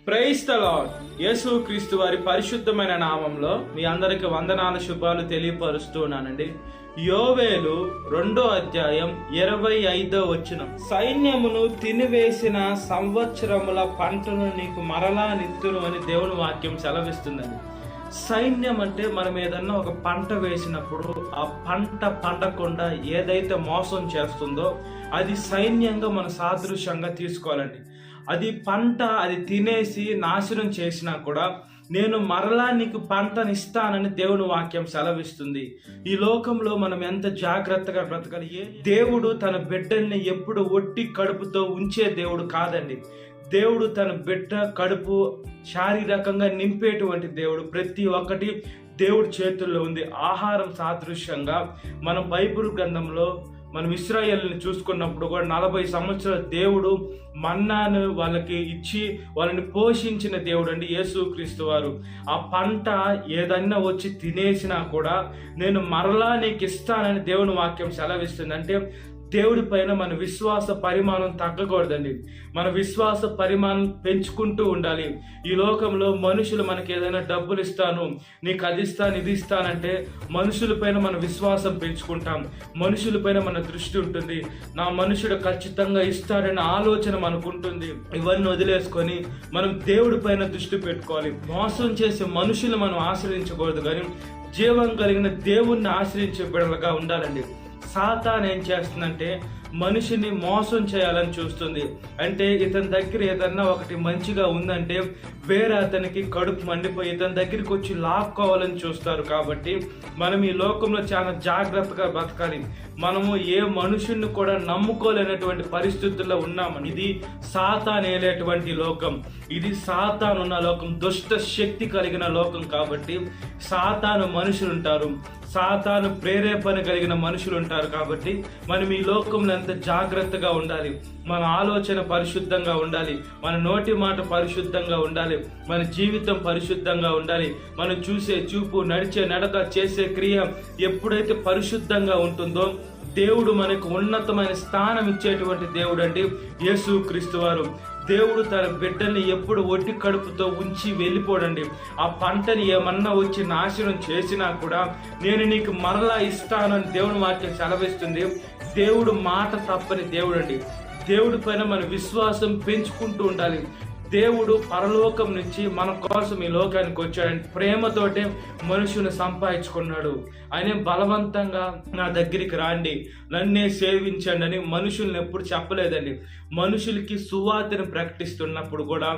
Praise the lord. యేసు క్రీస్తు వారి పరిశుద్ధమైన నామంలో మీ అందరికి వందనాల శుభాలు తెలియపరుస్తున్నానండి. యోవేలు 2వ అధ్యాయం 25వ వచనం, సైన్యమును తినివేసిన సంవత్సరముల పంటను నీకు మరలా నిత్తును అని దేవుని వాక్యం సెలవిస్తుందండి. సైన్యం అంటే మనం ఏదన్నా ఒక పంట వేసినప్పుడు ఆ పంట పండకుండా ఏదైతే మోసం చేస్తుందో అది సైన్యంగా మన సాదృశ్యంగా తీసుకోవాలండి. అది పంట అది తినేసి నాశనం చేసినా కూడా నేను మరలా నీకు పంటనిస్తానని దేవుని వాక్యం సెలవిస్తుంది. ఈ లోకంలో మనం ఎంత జాగ్రత్తగా బ్రతకాలి. దేవుడు తన బిడ్డల్ని ఎప్పుడు ఒట్టి కడుపుతో ఉంచే దేవుడు కాదండి. దేవుడు తన బిడ్డ కడుపు శారీరకంగా నింపేటువంటి దేవుడు. ప్రతి ఒక్కటి దేవుడి చేతుల్లో ఉంది. ఆహారం సాదృశ్యంగా మనం బైబిల్ గ్రంథంలో మనం ఇశ్రాయేలుని చూసుకున్నప్పుడు కూడా 40 సంవత్సరాల దేవుడు మన్నాను వాళ్ళకి ఇచ్చి వాళ్ళని పోషించిన దేవుడు అండి యేసుక్రీస్తు వారు. ఆ పంట ఏదన్నా వచ్చి తినేసినా కూడా నేను మరలా నీకు ఇస్తానని దేవుని వాక్యం సెలవిస్తుంది. అంటే దేవుడి పైన మన విశ్వాస పరిమాణం తగ్గకూడదండి. మన విశ్వాస పరిమాణం పెంచుకుంటూ ఉండాలి. ఈ లోకంలో మనుషులు మనకి ఏదైనా డబ్బులు ఇస్తాను, నీకు అది ఇస్తాను, ఇది ఇస్తానంటే మనుషుల పైన మన విశ్వాసం పెంచుకుంటాం. మనుషుల పైన మన దృష్టి ఉంటుంది. నా మనుషుడు ఖచ్చితంగా ఇస్తాడనే ఆలోచన మనకు ఉంటుంది. ఇవన్నీ వదిలేసుకొని మనం దేవుడి పైన దృష్టి పెట్టుకోవాలి. మోసం చేసే మనుషులు మనం ఆశ్రయించకూడదు, కానీ జీవం కలిగిన దేవుణ్ణి ఆశ్రయించే బిడ్డలుగా ఉండాలండి. సాతాన్ ఏం చేస్తుందంటే మనిషిని మోసం చేయాలని చూస్తుంది. అంటే ఇతని దగ్గర ఏదన్నా ఒకటి మంచిగా ఉందంటే వేరే అతనికి కడుపు మండిపోయి ఇతని దగ్గరికి వచ్చి లాక్కోవాలని చూస్తారు. కాబట్టి మనం ఈ లోకంలో చాలా జాగ్రత్తగా బతకాలి. మనము ఏ మనుషుని కూడా నమ్ముకోలేనటువంటి పరిస్థితుల్లో ఉన్నామని. ఇది సాతాన్ ఏలేటువంటి లోకం. ఇది సాతాను ఉన్న లోకం, దుష్ట శక్తి కలిగిన లోకం. కాబట్టి సాతాను మనుషులు ఉంటారు, సాతాను ప్రేరేపణ కలిగిన మనుషులు ఉంటారు. కాబట్టి మనం ఈ లోకంలో ఎంత జాగ్రత్తగా ఉండాలి. మన ఆలోచన పరిశుద్ధంగా ఉండాలి, మన నోటి మాట పరిశుద్ధంగా ఉండాలి, మన జీవితం పరిశుద్ధంగా ఉండాలి. మనం చూసే చూపు, నడిచే నడక, చేసే క్రియ ఎప్పుడైతే పరిశుద్ధంగా ఉంటుందో దేవుడు మనకు ఉన్నతమైన స్థానం ఇచ్చేటువంటి దేవుడు అండి యేసుక్రీస్తు వారు. దేవుడు తన బిడ్డల్ని ఎప్పుడు ఒట్టి కడుపుతో ఉంచి వెళ్ళిపోడండి. ఆ పంటని ఏమన్నా వచ్చి నాశనం చేసినా కూడా నేను నీకు మరలా ఇస్తానని దేవుని వాక్యం సెలవిస్తుంది. దేవుడు మాట తప్పని దేవుడు అండి. దేవుడి పైన మన విశ్వాసం పెంచుకుంటూ ఉండాలి. దేవుడు పరలోకం నుంచి మన కోసం ఈ లోకానికి వచ్చాడండి. ప్రేమతోటే మనుషుని సంపాదించుకున్నాడు. ఆయన బలవంతంగా నా దగ్గరికి రాండి, నన్నే సేవించండి అని మనుషుల్ని ఎప్పుడు చెప్పలేదండి. మనుషులకి సువార్తను ప్రకటిస్తున్నప్పుడు కూడా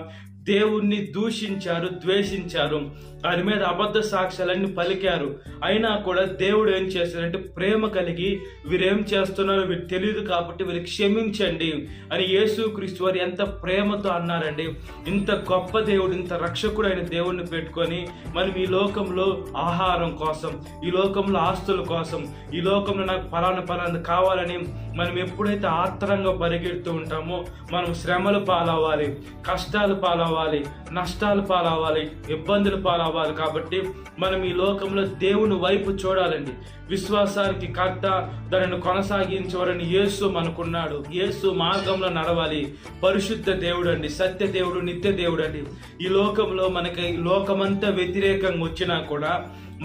దేవుణ్ణి దూషించారు, ద్వేషించారు, వారి మీద అబద్ధ సాక్ష్యాలన్నీ పలికారు. అయినా కూడా దేవుడు ఏం చేశారంటే ప్రేమ కలిగి వీరేం చేస్తున్నారో వీరు తెలియదు కాబట్టి వీరికి క్షమించండి అని యేసుక్రీస్తు వారు ఎంత ప్రేమతో అన్నారండి. ఇంత గొప్ప దేవుడు, ఇంత రక్షకుడు అయిన దేవుడిని పెట్టుకొని మనం ఈ లోకంలో ఆహారం కోసం, ఈ లోకంలో ఆస్తుల కోసం, ఈ లోకంలో నాకు ఫలానా కావాలని మనం ఎప్పుడైతే ఆత్రంగా పరిగెడుతూ ఉంటామో మనం శ్రమలు పాలవ్వాలి, కష్టాలు పాలవ్వాలి, నష్టాలు పాలవ్వాలి, ఇబ్బందులు పాలవ్వాలి. కాబట్టి మనం ఈ లోకంలో దేవుని వైపు చూడాలండి. విశ్వాసానికి కర్త, దానిని కొనసాగించవరని యేసు మనకున్నాడు. యేసు మార్గంలో నడవాలి. పరిశుద్ధ దేవుడు అండి, సత్య దేవుడు, నిత్య దేవుడు అండి. ఈ లోకంలో మనకి లోకమంతా వ్యతిరేకంగా వచ్చినా కూడా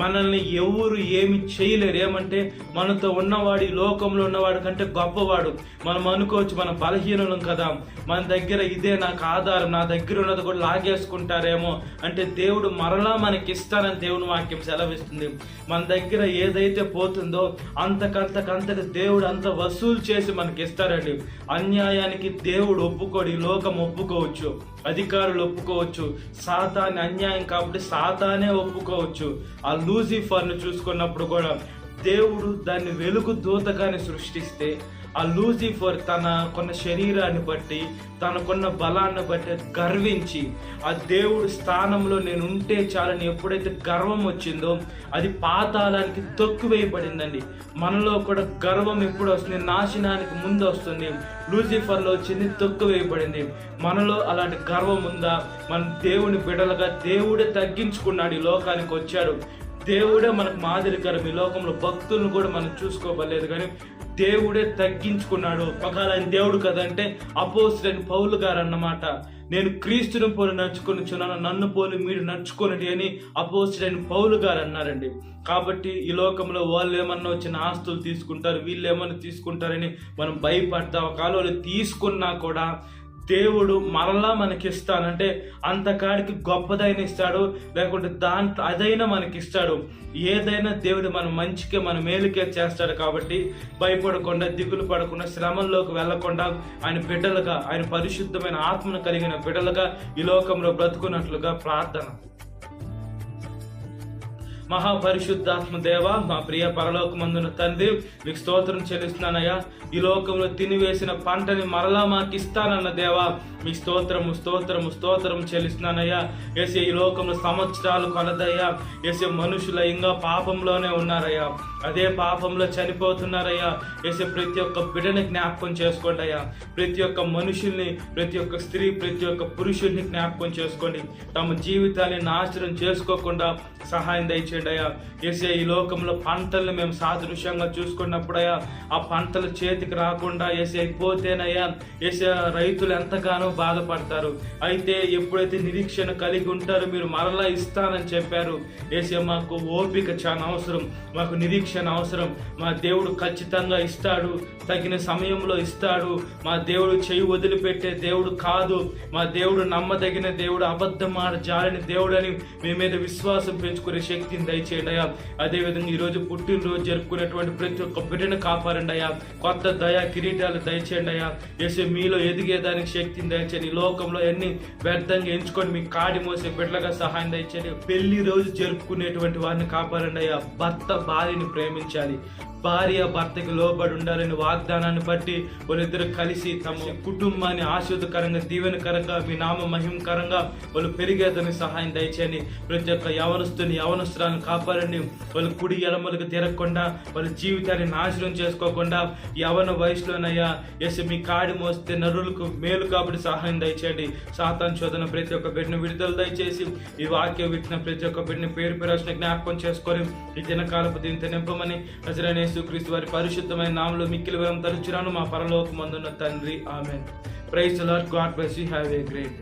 మనల్ని ఎవరు ఏమి చేయలేరు. ఏమంటే మనతో ఉన్నవాడు ఈ లోకంలో ఉన్నవాడు కంటే గొప్పవాడు. మనం అనుకోవచ్చు మన బలహీనం కదా, మన దగ్గర ఇదే నాకు ఆధారం, నా దగ్గర ఉన్నది కూడా లాగేసుకుంటారేమో అంటే దేవుడు మరలా మనకి ఇస్తానని దేవుని వాక్యం సెలవిస్తుంది. మన దగ్గర ఏదైతే పోతుందో అంతకంతకు దేవుడు అంత వసూలు చేసి మనకి ఇస్తారండి. అన్యాయానికి దేవుడు ఒప్పుకోడు. ఈ లోకం ఒప్పుకోవచ్చు, అధికారులు ఒప్పుకోవచ్చు, సాతాన్ని అన్యాయం కాబట్టి సాతానే ఒప్పుకోవచ్చు. ఆ లూసిఫర్ను చూసుకున్నప్పుడు కూడా దేవుడు దాన్ని వెలుగు దూతగానే సృష్టిస్తే ఆ లూసిఫర్ తనకున్న శరీరాన్ని బట్టి, తనకున్న బలాన్ని బట్టి గర్వించి ఆ దేవుడి స్థానంలో నేను ఉంటే చాలని ఎప్పుడైతే గర్వం వచ్చిందో అది పాతాళానికి తొక్కివేయబడిందండి. మనలో కూడా గర్వం ఎప్పుడు వస్తుంది? నాశనానికి ముందు వస్తుంది. లూసిఫర్లో వచ్చింది, తొక్కివేయబడింది. మనలో అలాంటి గర్వం ఉందా? మన దేవుని బిడ్డలుగా దేవుడే తగ్గించుకున్నాడు, ఈ లోకానికి వచ్చాడు. దేవుడే మనకు మాదిరికరం. ఈ లోకంలో భక్తులను కూడా మనం చూసుకోవలేదు, కానీ దేవుడే తగ్గించుకున్నాడు. ఒకవేళ ఆయన దేవుడు కదంటే అపోస్తలుడైన పౌలు గారు అన్నమాట, నేను క్రీస్తుని పోలి నడుచుకొనిచున్నాను, నన్ను పోలి మీరు నడుచుకొనండి అని అపోస్తలుడైన పౌలు గారు అన్నారండి. కాబట్టి ఈ లోకంలో వాళ్ళు ఏమన్నా వచ్చిన ఆస్తులు తీసుకుంటారు, వీళ్ళు ఏమన్నా తీసుకుంటారని మనం భయపడతాం. ఒకవేళ వాళ్ళు తీసుకున్నా కూడా దేవుడు మరలా మనకిస్తానంటే అంతకాడికి గొప్పదైన ఇస్తాడు, లేకుంటే దాంట్లో అదైనా మనకిస్తాడు. ఏదైనా దేవుడు మన మంచికే మన మేలుకే చేస్తాడు. కాబట్టి భయపడకుండా, దిగులు పడకుండా, శ్రమంలోకి వెళ్లకుండా ఆయన బిడ్డలుగా, ఆయన పరిశుద్ధమైన ఆత్మను కలిగిన బిడ్డలుగా ఈ లోకంలో బ్రతుకున్నట్లుగా ప్రార్థన. మహాపరిశుద్ధాత్మ దేవ, మా ప్రియ పరలోకమందున తండ్రి, మీకు స్తోత్రం చెల్లిస్తున్నానయ్యా. ఈ లోకంలో తినివేసిన పంటని మరలా మాకు ఇస్తానన్న దేవా, మీకు స్తోత్రము స్తోత్రము స్తోత్రము చెల్లిస్తున్నానయ్యా. ఏసే ఈ లోకంలో సంవత్సరాలు కొలదయ్యా. ఏసే మనుషుల ఇంకా పాపంలోనే ఉన్నారయ్యా, అదే పాపంలో చనిపోతున్నారయ్యా. ఏసే ప్రతి ఒక్క బిడ్డని జ్ఞాపకం చేసుకోండి అయ్యా. ప్రతి ఒక్క మనుషుల్ని, ప్రతి ఒక్క స్త్రీ, ప్రతి ఒక్క పురుషుల్ని జ్ఞాపకం చేసుకోండి. తమ జీవితాన్ని నాశనం చేసుకోకుండా సహాయం దయచేయండి అయ్యా. ఏసే ఈ లోకంలో పంటల్ని మేము సాదృశ్యంగా చూసుకున్నప్పుడయ్యా, ఆ పంటలు చేతికి రాకుండా ఏసే అయిపోతేనయ్యా ఏసే రైతులు ఎంతగానో బాధపడతారు. అయితే ఎప్పుడైతే నిరీక్షణ కలిగి ఉంటారో మీరు మరలా ఇస్తానని చెప్పారు. ఏసే మాకు ఓపిక చాలా అవసరం, మాకు నిరీక్షణ అవసరం. మా దేవుడు ఖచ్చితంగా ఇస్తాడు, తగిన సమయంలో ఇస్తాడు. మా దేవుడు చేయి వదిలిపెట్టే దేవుడు కాదు. మా దేవుడు నమ్మదగిన దేవుడు, అబద్ధం ఆడ జాలని దేవుడు అని మీ మీద విశ్వాసం పెంచుకునే శక్తిని దయచేయండి అయ్యా. అదేవిధంగా ఈరోజు పుట్టినరోజు జరుపుకునేటువంటి ప్రతి ఒక్క బిడ్డను కాపాడండి అయ్యా. కొత్త దయా కిరీటాలు దయచేయండి అయ్యా. యేసు మీలో ఎదిగేదానికి శక్తిని దయచేయండి. ఈ లోకంలో ఎన్ని వ్యర్థంగా ఎంచుకొని మీ కాడి మోసే బిడ్డలుగా సహాయం దయచేయండి. పెళ్లి రోజు జరుపుకునేటువంటి వారిని కాపాడండి అయ్యా. భర్త భార్యని ప్రేమించాలి, భార్య భర్తకి లోబడి ఉండాలని వాగ్దానాన్ని బట్టి వాళ్ళిద్దరు కలిసి తమ కుటుంబాన్ని ఆశీర్వదకరంగా, దీవెనకరంగా, మీ నామ మహిమకరంగా వాళ్ళు పెరిగేదని సహాయం దయచేయండి. ప్రతి ఒక్క యవనస్తుని యవనస్తురాలను కాపాడండి. వాళ్ళు కుడి ఎడమలకు తిరగకుండా, వాళ్ళ జీవితాన్ని నాశనం చేసుకోకుండా యవన వయసులోనయ్యా ఎస్ మీ కాడి మోస్తే నరులకు మేలు కాబట్టి సహాయం దయచేయండి. సాతాను శోధన ప్రతి ఒక్క బిడ్డను విడుదల దయచేసి, ఈ వాక్యం విట్టిన ప్రతి ఒక్క బిడ్డని పేరు పేరాల్సిన జ్ఞాపకం చేసుకొని ఈ దినకాలపు దీంతో నింపమని నజరేయుడైన యేసుక్రీస్తు వారి పరిశుద్ధమైన నామములో మిక్కిలి వరం తరుచున్నాను మా పరలోకమందున్న తండ్రి. Amen. Praise the lord. God bless you. Have a great